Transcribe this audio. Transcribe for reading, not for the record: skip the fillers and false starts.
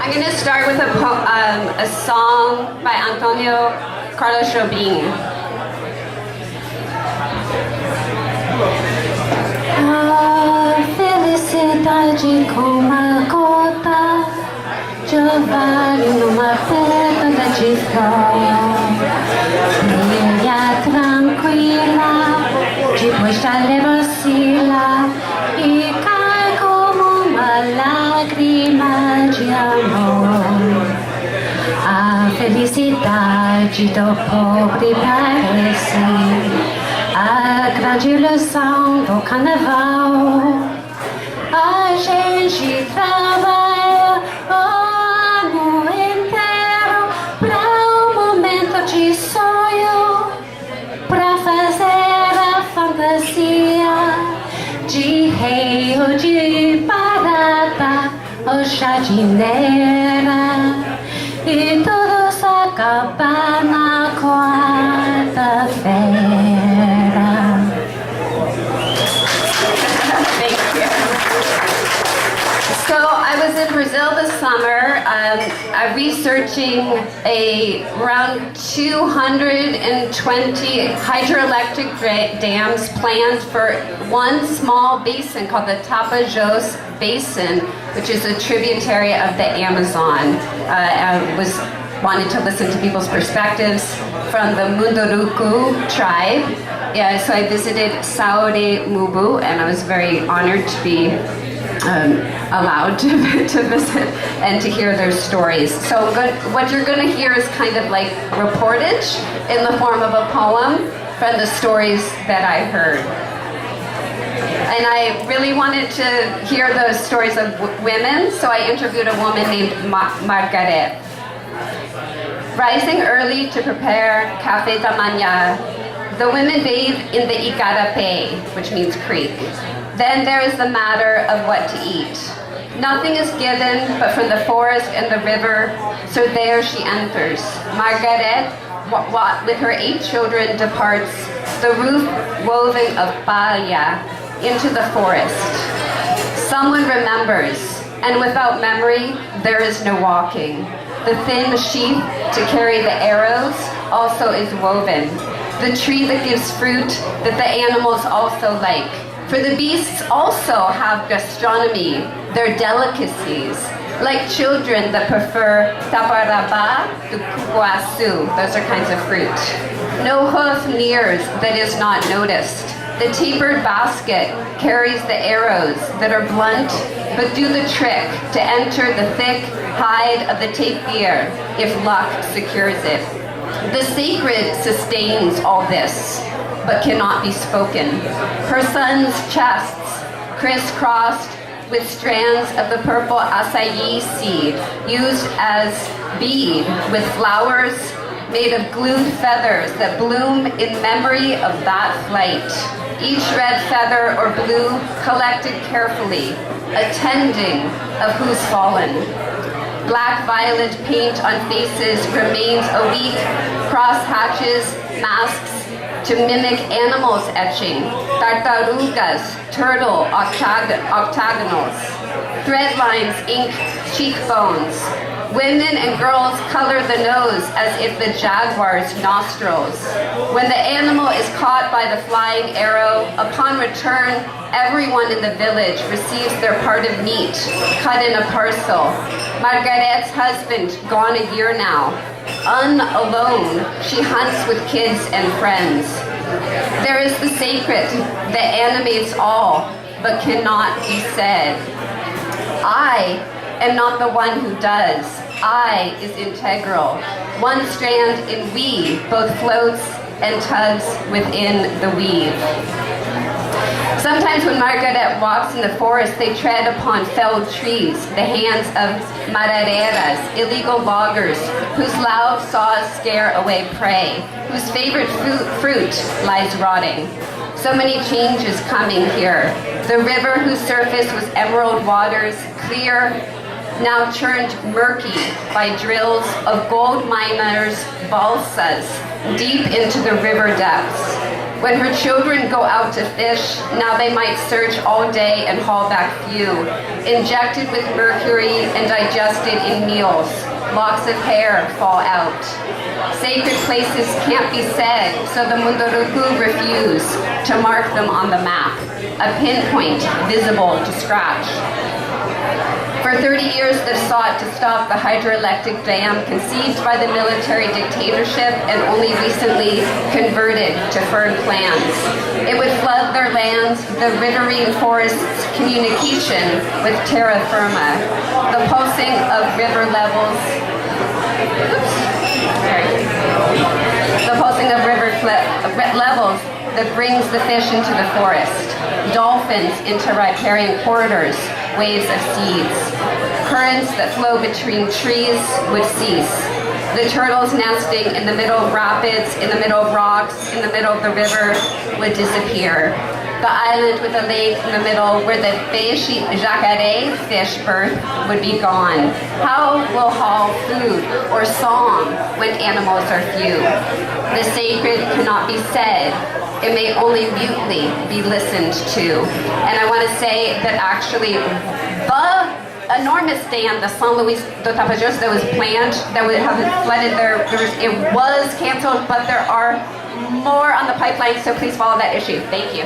I'm going to start with a song by Antonio Carlos Jobim. A felicidade com uma gota de orvalho numa pedra de flor. Brilha tranquila, depois da leva oscila e cai como uma lágrima de amor. A felicidade do pobre parece a grande ilusão do carnaval. A gente trabalha o ano inteiro pra um momento de sonho, pra fazer a fantasia de rei ou de barata ou jardineira. E tudo só acaba na quarta-feira. Thank you. So I was in Brazil this summer researching around 220 hydroelectric dams planned for one small basin called the Tapajós Basin, which is a tributary of the Amazon. I wanted to listen to people's perspectives from the Munduruku tribe. Yeah, so I visited Saore Mubu, and I was very honored to be allowed to visit and to hear their stories. So what you're going to hear is kind of like reportage in the form of a poem from the stories that I heard. And I really wanted to hear those stories of women, so I interviewed a woman named Margaret. Rising early to prepare café da manhã, the women bathe in the Igarapé, which means creek. Then there is the matter of what to eat. Nothing is given but from the forest and the river, so there she enters. Margaret, with her 8 children, departs, the roof woven of palha, into the forest. Someone remembers, and without memory, there is no walking. The thin sheath to carry the arrows also is woven. The tree that gives fruit that the animals also like. For the beasts also have gastronomy, their delicacies, like children that prefer taparabá to cupuaçu. Those are kinds of fruit. No hoof nears that is not noticed. The tapered basket carries the arrows that are blunt but do the trick to enter the thick hide of the tapir if luck secures it. The sacred sustains all this, but cannot be spoken. Her sons' chests, crisscrossed with strands of the purple acai seed, used as bead with flowers made of glued feathers that bloom in memory of that flight. Each red feather or blue collected carefully, attending of who's fallen. Black-violet paint on faces remains a weak, cross hatches, masks to mimic animals etching, tartarugas, turtle octagonals. Thread lines ink cheekbones. Women and girls color the nose as if the jaguar's nostrils. When the animal is caught by the flying arrow, upon return, everyone in the village receives their part of meat, cut in a parcel. Margaret's husband, gone a year now. Alone, she hunts with kids and friends. There is the sacred that animates all, but cannot be said. I am not the one who does. I is integral. One strand in we both floats and tugs within the weave. Sometimes when Margaret walks in the forest, they tread upon felled trees, the hands of marareras, illegal loggers, whose loud saws scare away prey, whose favorite fruit lies rotting. So many changes coming here. The river whose surface was emerald waters, clear, now turned murky by drills of gold miners' balsas deep into the river depths. When her children go out to fish, now they might search all day and haul back few, injected with mercury and digested in meals. Locks of hair fall out. Sacred places can't be said, so the Munduruku refuse to mark them on the map, a pinpoint visible to scratch. For 30 years, they've sought to stop the hydroelectric dam conceived by the military dictatorship and only recently converted to fern plans. It would flood their lands, the riverine forests' communication with terra firma, the pulsing of river levels, the pulsing of river levels that brings the fish into the forest, dolphins into riparian corridors, waves of seeds. Currents that flow between trees would cease. The turtles nesting in the middle of rapids, in the middle of rocks, in the middle of the river would disappear. The island with a lake in the middle where the jacare fish birth would be gone. How will haul food or song when animals are few? The sacred cannot be said. It may only mutely be listened to. And I want to say that actually the enormous dam, the San Luis do Tapajós, that was planned, that would have flooded their rivers, it was canceled, but there are more on the pipeline, so please follow that issue. Thank you.